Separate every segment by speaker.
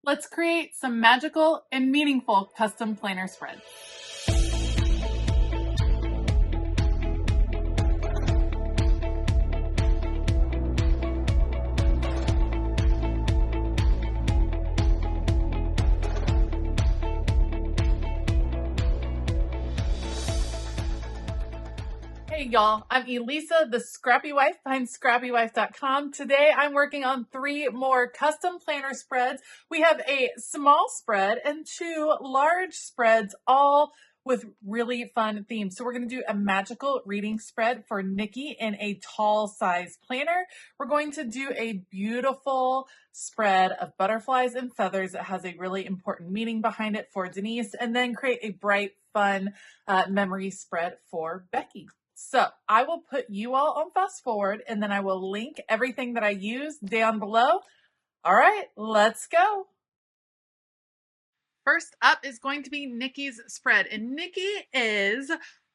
Speaker 1: Let's create some magical and meaningful custom planner spreads. Hey y'all, I'm Elisa, the Scrappy Wife behind ScrappyWife.com. Today I'm working on 3 more custom planner spreads. We have a small spread and 2 large spreads, all with really fun themes. So we're going to do a magical reading spread for Nikki in a tall size planner. We're going to do a beautiful spread of butterflies and feathers that has a really important meaning behind it for Denise, and then create a bright, fun memory spread for Becky. So I will put you all on fast forward and then I will link everything that I use down below. All right, let's go. First up is going to be Nikki's spread, and Nikki is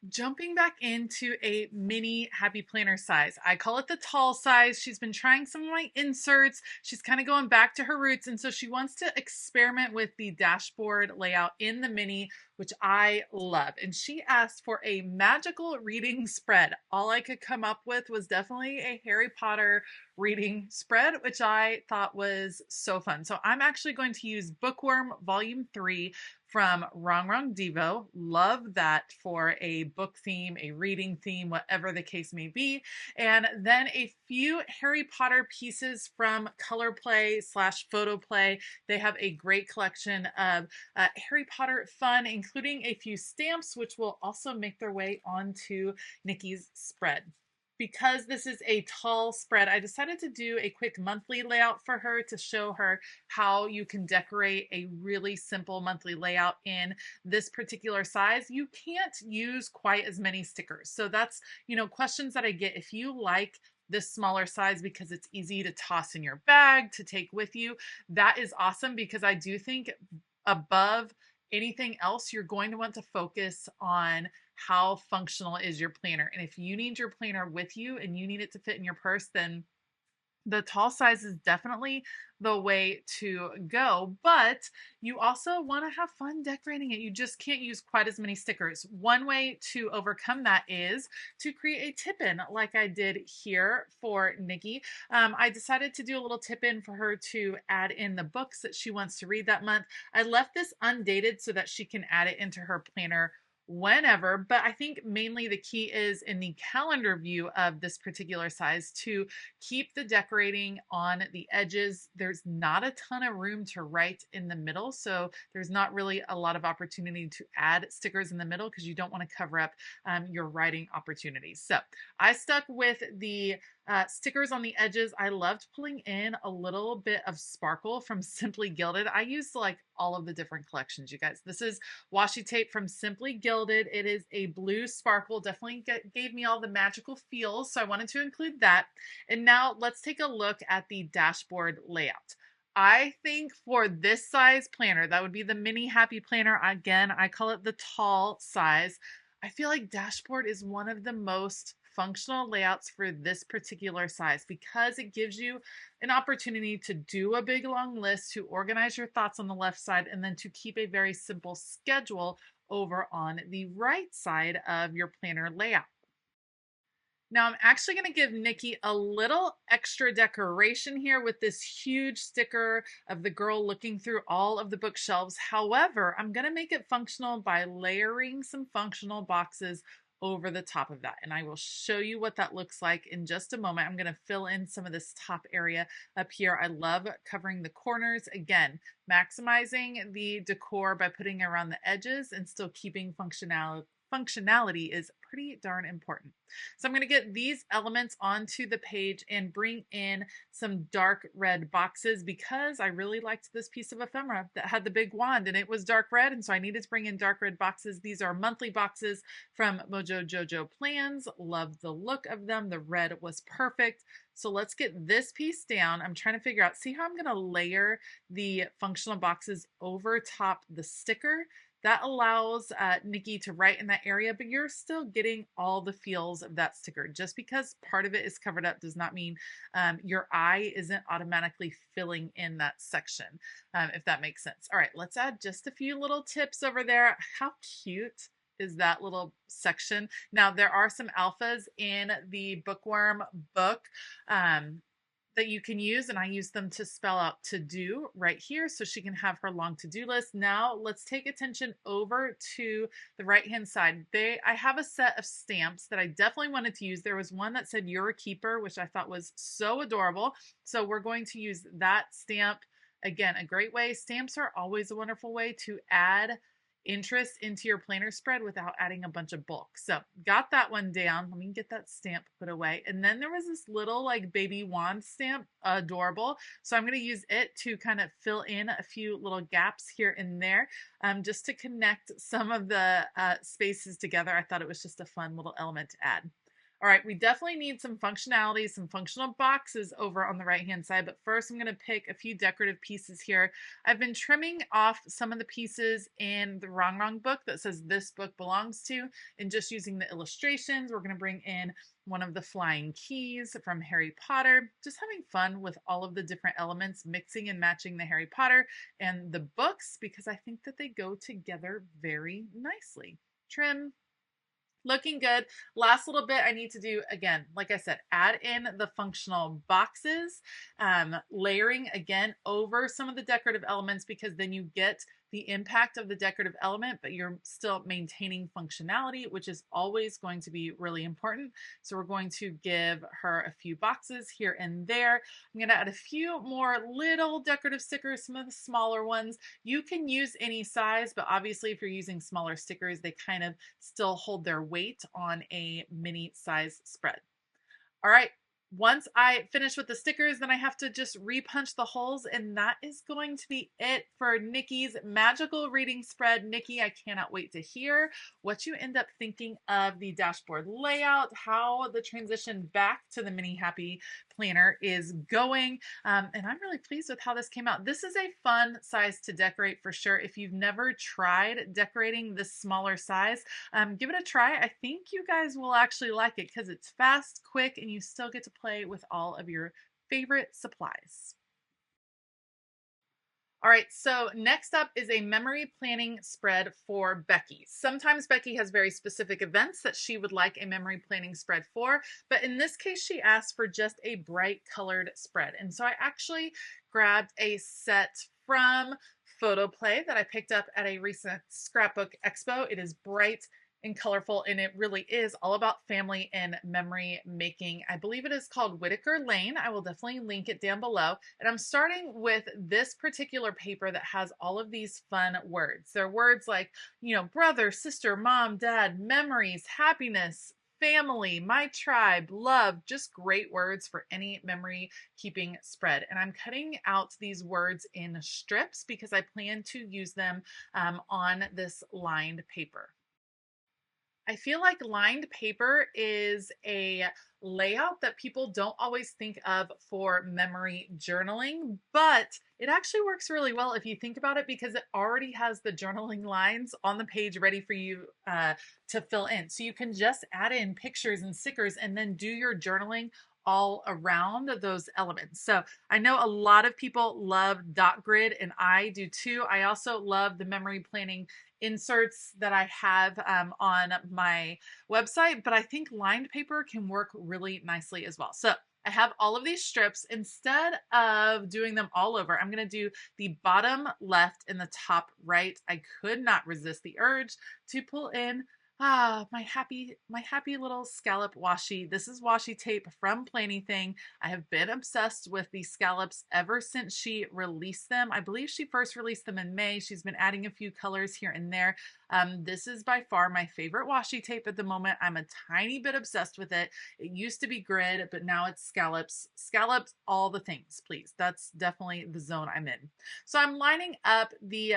Speaker 1: jumping back into a mini happy planner size. I call it the tall size. She's been trying some of my inserts. She's kind of going back to her roots, and so she wants to experiment with the dashboard layout in the mini, which I love. And she asked for a magical reading spread. All I could come up with was definitely a Harry Potter reading spread, which I thought was so fun. So I'm actually going to use Bookworm Volume 3 from Wrong Wrong Devo. Love that for a book theme, a reading theme, whatever the case may be. And then a few Harry Potter pieces from Color Play / Photo Play. They have a great collection of Harry Potter fun, including a few stamps, which will also make their way onto Nikki's spread. Because this is a tall spread, I decided to do a quick monthly layout for her to show her how you can decorate a really simple monthly layout in this particular size. You can't use quite as many stickers. So that's, questions that I get. If you like this smaller size because it's easy to toss in your bag, to take with you, that is awesome, because I do think above anything else, you're going to want to focus on how functional is your planner. And if you need your planner with you and you need it to fit in your purse, then the tall size is definitely the way to go. But you also want to have fun decorating it. You just can't use quite as many stickers. One way to overcome that is to create a tip-in like I did here for Nikki. I decided to do a little tip-in for her to add in the books that she wants to read that month. I left this undated so that she can add it into her planner whenever, but I think mainly the key is in the calendar view of this particular size to keep the decorating on the edges. There's not a ton of room to write in the middle, so there's not really a lot of opportunity to add stickers in the middle because you don't want to cover up your writing opportunities. So I stuck with the stickers on the edges. I loved pulling in a little bit of sparkle from Simply Gilded. I used like all of the different collections, you guys. This is washi tape from Simply Gilded. It is a blue sparkle, definitely gave me all the magical feels, so I wanted to include that. And now let's take a look at the dashboard layout. I think for this size planner, that would be the mini happy planner. Again, I call it the tall size. I feel like dashboard is one of the most functional layouts for this particular size because it gives you an opportunity to do a big long list, to organize your thoughts on the left side, and then to keep a very simple schedule over on the right side of your planner layout. Now I'm actually going to give Nikki a little extra decoration here with this huge sticker of the girl looking through all of the bookshelves. However, I'm going to make it functional by layering some functional boxes over the top of that. And I will show you what that looks like in just a moment. I'm going to fill in some of this top area up here. I love covering the corners. Again, maximizing the decor by putting around the edges and still keeping functionality is pretty darn important. So I'm going to get these elements onto the page and bring in some dark red boxes because I really liked this piece of ephemera that had the big wand and it was dark red, and so I needed to bring in dark red boxes. These are monthly boxes from Mojo Jojo Plans. Love the look of them. The red was perfect. So let's get this piece down. I'm trying to figure out, see how I'm going to layer the functional boxes over top the sticker? That allows Nikki to write in that area, but you're still getting all the feels of that sticker. Just because part of it is covered up does not mean your eye isn't automatically filling in that section, if that makes sense. All right, let's add just a few little tips over there. How cute is that little section? Now, there are some alphas in the Bookworm book that you can use, and I use them to spell out to do right here so she can have her long to-do list. Now let's take attention over to the right hand side. I have a set of stamps that I definitely wanted to use. There was one that said "You're a Keeper," which I thought was so adorable, so we're going to use that stamp. Again, a great way. Stamps are always a wonderful way to add interest into your planner spread without adding a bunch of bulk. So got that one down. Let me get that stamp put away. And then there was this little like baby wand stamp, adorable. So I'm going to use it to kind of fill in a few little gaps here and there, just to connect some of the spaces together. I thought it was just a fun little element to add. All right, we definitely need some functionality, some functional boxes over on the right-hand side, but first I'm going to pick a few decorative pieces here. I've been trimming off some of the pieces in the Wrong book that says "This book belongs to," and just using the illustrations. We're going to bring in one of the flying keys from Harry Potter, just having fun with all of the different elements, mixing and matching the Harry Potter and the books, because I think that they go together very nicely. Trim. Looking good. Last little bit I need to do, again, like I said, add in the functional boxes, layering again over some of the decorative elements, because then you get the impact of the decorative element, but you're still maintaining functionality, which is always going to be really important. So we're going to give her a few boxes here and there. I'm going to add a few more little decorative stickers, some of the smaller ones. You can use any size, but obviously if you're using smaller stickers, they kind of still hold their weight on a mini size spread. All right. Once I finish with the stickers, then I have to just repunch the holes, and that is going to be it for Nikki's magical reading spread. Nikki, I cannot wait to hear what you end up thinking of the dashboard layout, how the transition back to the mini happy planner is going, and I'm really pleased with how this came out. This is a fun size to decorate for sure. If you've never tried decorating this smaller size, give it a try. I think you guys will actually like it because it's fast, quick, and you still get to play with all of your favorite supplies. All right, so next up is a memory planning spread for Becky. Sometimes Becky has very specific events that she would like a memory planning spread for, but in this case, she asked for just a bright colored spread. And so I actually grabbed a set from Photoplay that I picked up at a recent scrapbook expo. It is bright and colorful, and it really is all about family and memory making. I believe it is called Whitaker Lane. I will definitely link it down below. And I'm starting with this particular paper that has all of these fun words. They're words like, brother, sister, mom, dad, memories, happiness, family, my tribe, love, just great words for any memory keeping spread. And I'm cutting out these words in strips because I plan to use them on this lined paper. I feel like lined paper is a layout that people don't always think of for memory journaling, but it actually works really well if you think about it, because it already has the journaling lines on the page ready for you to fill in. So you can just add in pictures and stickers and then do your journaling all around those elements. So I know a lot of people love dot grid, and I do too. I also love the memory planning inserts that I have on my website, but I think lined paper can work really nicely as well. So I have all of these strips. Instead of doing them all over, I'm going to do the bottom left and the top right. I could not resist the urge to pull in my happy little scallop washi. This is washi tape from Planything. I have been obsessed with these scallops ever since she released them. I believe she first released them in May. She's been adding a few colors here and there. This is by far my favorite washi tape at the moment. I'm a tiny bit obsessed with it. It used to be grid, but now it's scallops. Scallops, all the things, please. That's definitely the zone I'm in. So I'm lining up the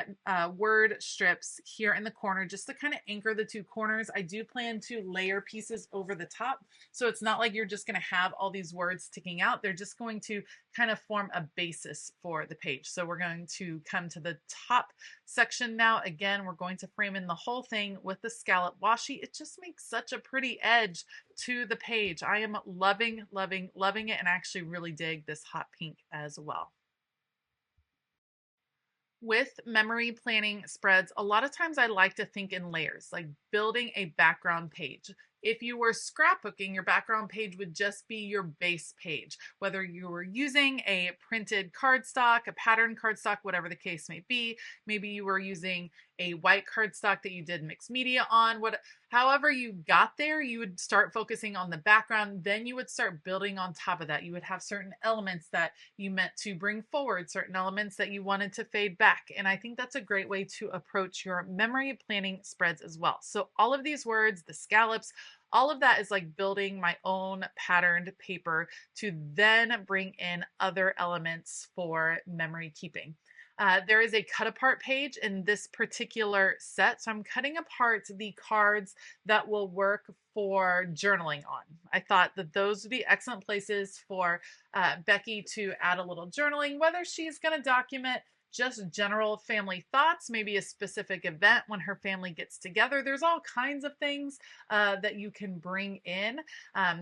Speaker 1: word strips here in the corner just to kind of anchor the two corners. corners, I do plan to layer pieces over the top. So it's not like you're just going to have all these words sticking out. They're just going to kind of form a basis for the page. So we're going to come to the top section now. Again, we're going to frame in the whole thing with the scallop washi. It just makes such a pretty edge to the page. I am loving, loving, loving it, and I actually really dig this hot pink as well. With memory planning spreads, a lot of times I like to think in layers, like building a background page. If you were scrapbooking, your background page would just be your base page. Whether you were using a printed cardstock, a patterned cardstock, whatever the case may be, maybe you were using a white cardstock that you did mixed media on, however you got there, you would start focusing on the background. Then you would start building on top of that. You would have certain elements that you meant to bring forward, certain elements that you wanted to fade back. And I think that's a great way to approach your memory planning spreads as well. So all of these words, the scallops, all of that is like building my own patterned paper to then bring in other elements for memory keeping. There is a cut apart page in this particular set. So I'm cutting apart the cards that will work for journaling on. I thought that those would be excellent places for Becky to add a little journaling, whether she's going to document just general family thoughts, maybe a specific event when her family gets together. There's all kinds of things that you can bring in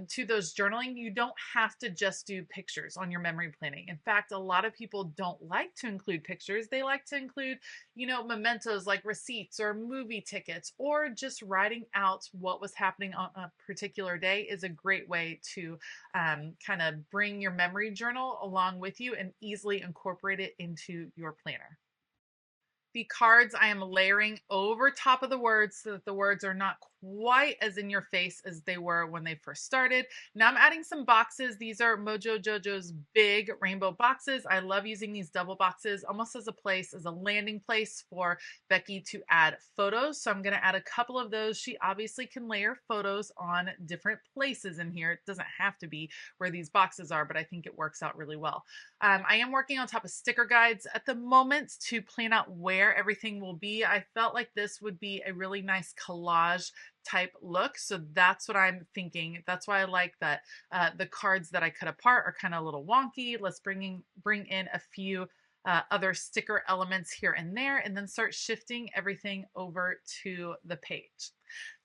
Speaker 1: to those journaling. You don't have to just do pictures on your memory planning. In fact, a lot of people don't like to include pictures. They like to include, mementos like receipts or movie tickets, or just writing out what was happening on a particular day is a great way to kind of bring your memory journal along with you and easily incorporate it into your planner. The cards I am layering over top of the words so that the words are not quite as in your face as they were when they first started. Now I'm adding some boxes. These are Mojo Jojo's big rainbow boxes. I love using these double boxes almost as a landing place for Becky to add photos. So I'm going to add a couple of those. She obviously can layer photos on different places in here. It doesn't have to be where these boxes are, but I think it works out really well. I am working on top of sticker guides at the moment to plan out where everything will be. I felt like this would be a really nice collage type look. So that's what I'm thinking. That's why I like that the cards that I cut apart are kind of a little wonky. Let's bring in a few other sticker elements here and there, and then start shifting everything over to the page.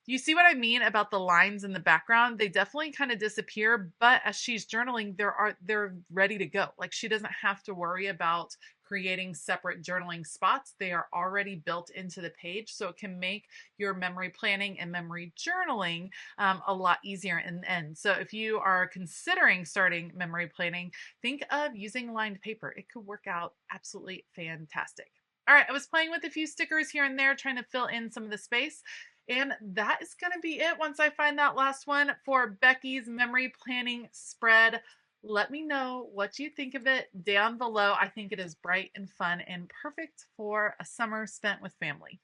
Speaker 1: You see what I mean about the lines in the background? They definitely kind of disappear, but as she's journaling, they're ready to go. Like, she doesn't have to worry about creating separate journaling spots. They are already built into the page, so it can make your memory planning and memory journaling a lot easier in the end. So if you are considering starting memory planning, think of using lined paper. It could work out absolutely fantastic. All right, I was playing with a few stickers here and there, trying to fill in some of the space. And that is going to be it once I find that last one for Becky's memory planning spread. Let me know what you think of it down below. I think it is bright and fun and perfect for a summer spent with family.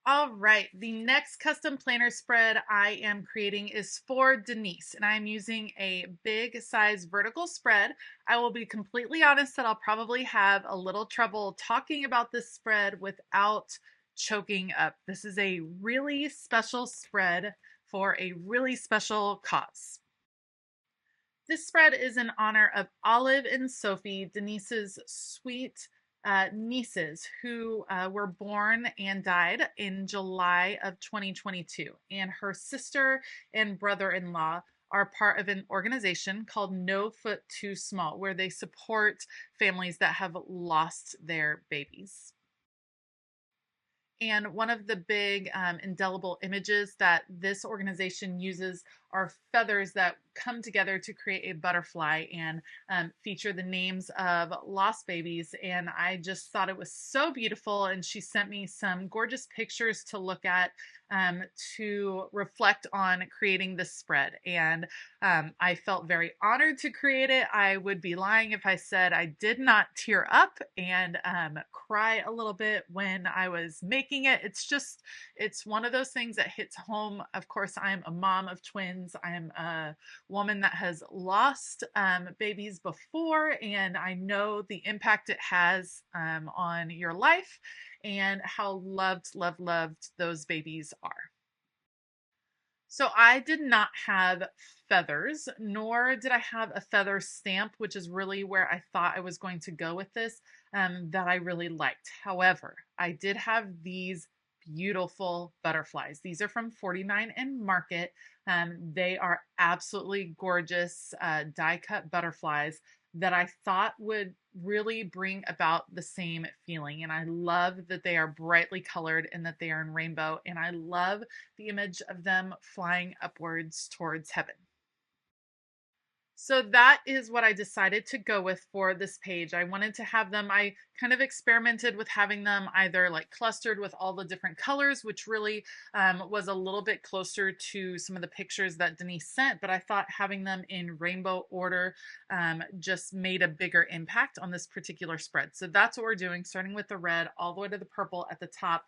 Speaker 1: All right, the next custom planner spread I am creating is for Denise, and I'm using a big size vertical spread. I will be completely honest that I'll probably have a little trouble talking about this spread without choking up. This is a really special spread for a really special cause. This spread is in honor of Olive and Sophie, Denise's sweet nieces, who were born and died in July of 2022. And her sister and brother-in-law are part of an organization called No Foot Too Small, where they support families that have lost their babies. And one of the big indelible images that this organization uses are feathers that come together to create a butterfly and feature the names of lost babies. And I just thought it was so beautiful. And she sent me some gorgeous pictures to look at to reflect on creating this spread. And I felt very honored to create it. I would be lying if I said I did not tear up and cry a little bit when I was making it. It's one of those things that hits home. Of course, I'm a mom of twins, twins. I'm a woman that has lost babies before, and I know the impact it has on your life and how loved those babies are. So I did not have feathers, nor did I have a feather stamp, which is really where I thought I was going to go with this, that I really liked. However, I did have these beautiful butterflies. These are from 49 and Market. They are absolutely gorgeous die cut butterflies that I thought would really bring about the same feeling. And I love that they are brightly colored and that they are in rainbow. And I love the image of them flying upwards towards heaven. So that is what I decided to go with for this page. I wanted to have them, I kind of experimented with having them either like clustered with all the different colors, which really was a little bit closer to some of the pictures that Denise sent, but I thought having them in rainbow order just made a bigger impact on this particular spread. So that's what we're doing, starting with the red all the way to the purple at the top.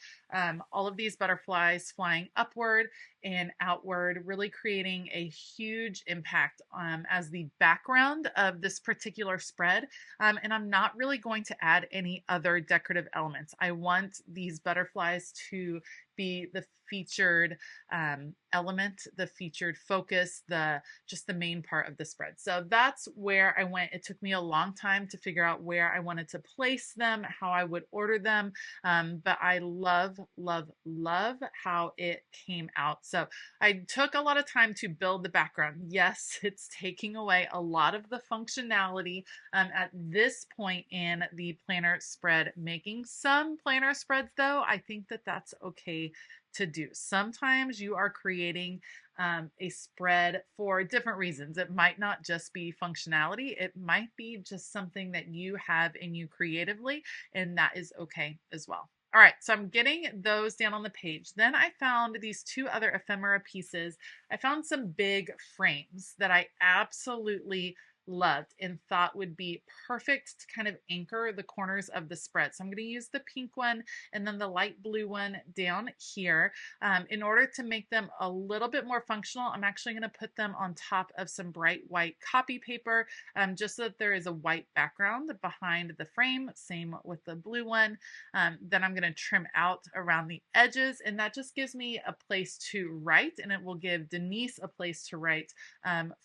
Speaker 1: All of these butterflies flying upward and outward, really creating a huge impact as the background of this particular spread. And I'm not really going to add any other decorative elements. I want these butterflies to be the featured element, the featured focus, just the main part of the spread. So that's where I went. It took me a long time to figure out where I wanted to place them, how I would order them, but I love how it came out. So I took a lot of time to build the background. Yes, it's taking away a lot of the functionality at this point in the planner spread making. Some planner spreads though, I think that that's okay to do. Sometimes you are creating a spread for different reasons. It might not just be functionality. It might be just something that you have in you creatively, and that is okay as well. All right, so I'm getting those down on the page. Then I found these two other ephemera pieces. I found some big frames that I absolutely loved and thought would be perfect to kind of anchor the corners of the spread. So I'm going to use the pink one and then the light blue one down here. In order to make them a little bit more functional, I'm actually going to put them on top of some bright white copy paper, just so that there is a white background behind the frame. Same with the blue one. Then I'm going to trim out around the edges, and that just gives me a place to write, and it will give Denise a place to write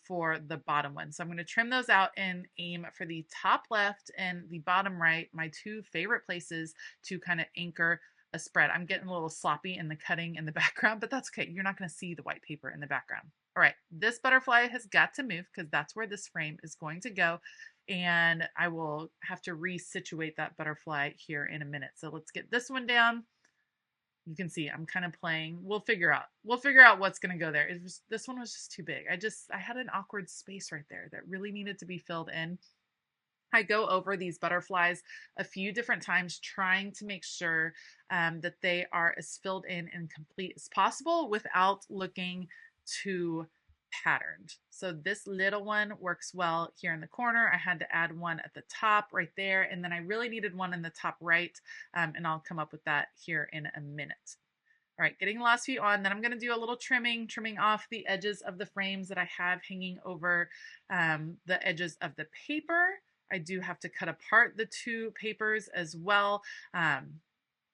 Speaker 1: for the bottom one. So I'm going to trim those out and aim for the top left and the bottom right, my two favorite places to kind of anchor a spread. I'm getting a little sloppy in the cutting in the background, but that's okay. You're not going to see the white paper in the background. All right, this butterfly has got to move because that's where this frame is going to go. And I will have to resituate that butterfly here in a minute. So let's get this one down. You can see I'm kind of playing. We'll figure out what's going to go there. This one was just too big. I had an awkward space right there that really needed to be filled in. I go over these butterflies a few different times, trying to make sure that they are as filled in and complete as possible without looking too patterned. So this little one works well here in the corner. I had to add one at the top right there, and then I really needed one in the top right, and I'll come up with that here in a minute. All right, getting the last few on, then I'm going to do a little trimming off the edges of the frames that I have hanging over the edges of the paper. I do have to cut apart the two papers as well.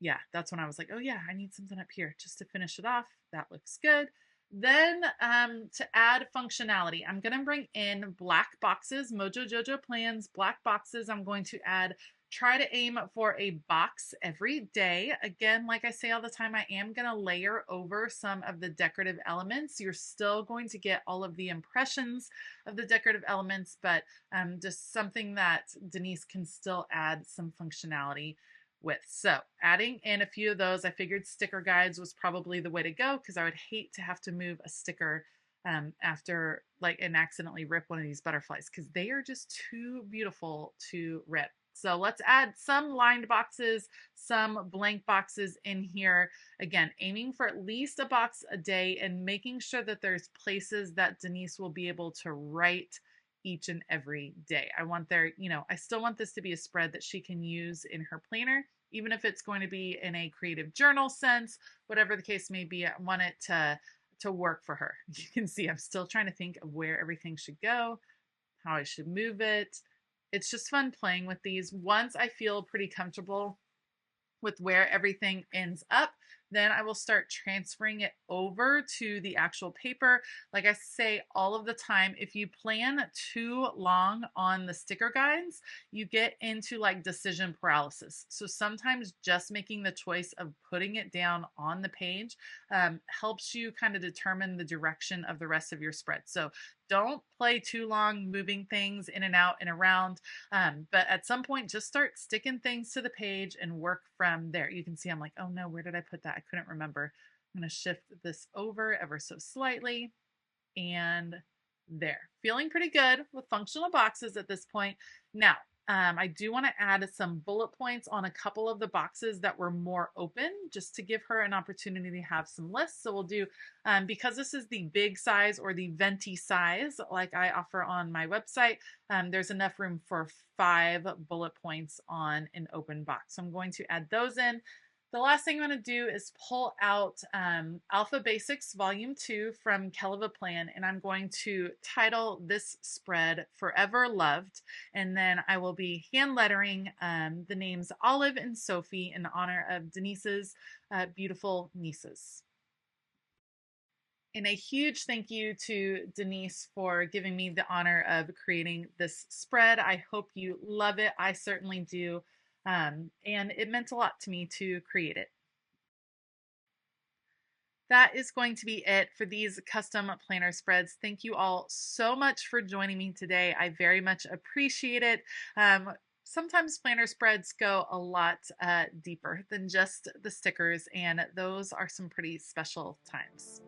Speaker 1: Yeah, that's when I was like, oh yeah, I need something up here just to finish it off. That looks good. Then to add functionality, I'm going to bring in black boxes, Mojo Jojo Plans, black boxes. I'm going to try to aim for a box every day. Again, like I say all the time, I am going to layer over some of the decorative elements. You're still going to get all of the impressions of the decorative elements, but just something that Denise can still add some functionality with. So adding in a few of those, I figured sticker guides was probably the way to go because I would hate to have to move a sticker after and accidentally rip one of these butterflies because they are just too beautiful to rip. So let's add some lined boxes, some blank boxes in here. Again, aiming for at least a box a day and making sure that there's places that Denise will be able to write each and every day. I still want this to be a spread that she can use in her planner, even if it's going to be in a creative journal sense, whatever the case may be. I want it to to work for her. You can see I'm still trying to think of where everything should go, how I should move it. It's just fun playing with these. Once I feel pretty comfortable with where everything ends up, then I will start transferring it over to the actual paper. Like I say all of the time, if you plan too long on the sticker guides, you get into like decision paralysis. So sometimes just making the choice of putting it down on the page helps you kind of determine the direction of the rest of your spread. So don't play too long moving things in and out and around. But at some point, just start sticking things to the page and work from there. You can see I'm like, oh no, where did I put that? I couldn't remember. I'm going to shift this over ever so slightly. And there. Feeling pretty good with functional boxes at this point. Now, I do want to add some bullet points on a couple of the boxes that were more open, just to give her an opportunity to have some lists. So we'll do, because this is the big size or the venti size, like I offer on my website, there's enough room for 5 bullet points on an open box. So I'm going to add those in. The last thing I'm going to do is pull out Alpha Basics Volume 2 from Keleva Plan, and I'm going to title this spread Forever Loved, and then I will be hand lettering the names Olive and Sophie in honor of Denise's beautiful nieces. And a huge thank you to Denise for giving me the honor of creating this spread. I hope you love it. I certainly do. And it meant a lot to me to create it. That is going to be it for these custom planner spreads. Thank you all so much for joining me today. I very much appreciate it. Sometimes planner spreads go a lot deeper than just the stickers, and those are some pretty special times.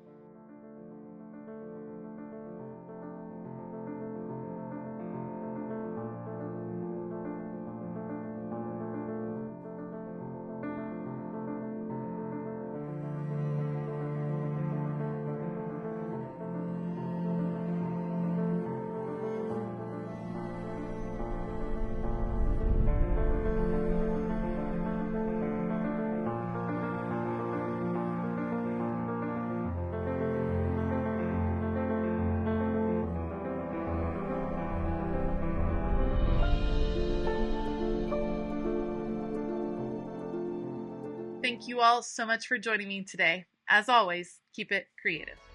Speaker 1: Thank you all so much for joining me today. As always, keep it creative.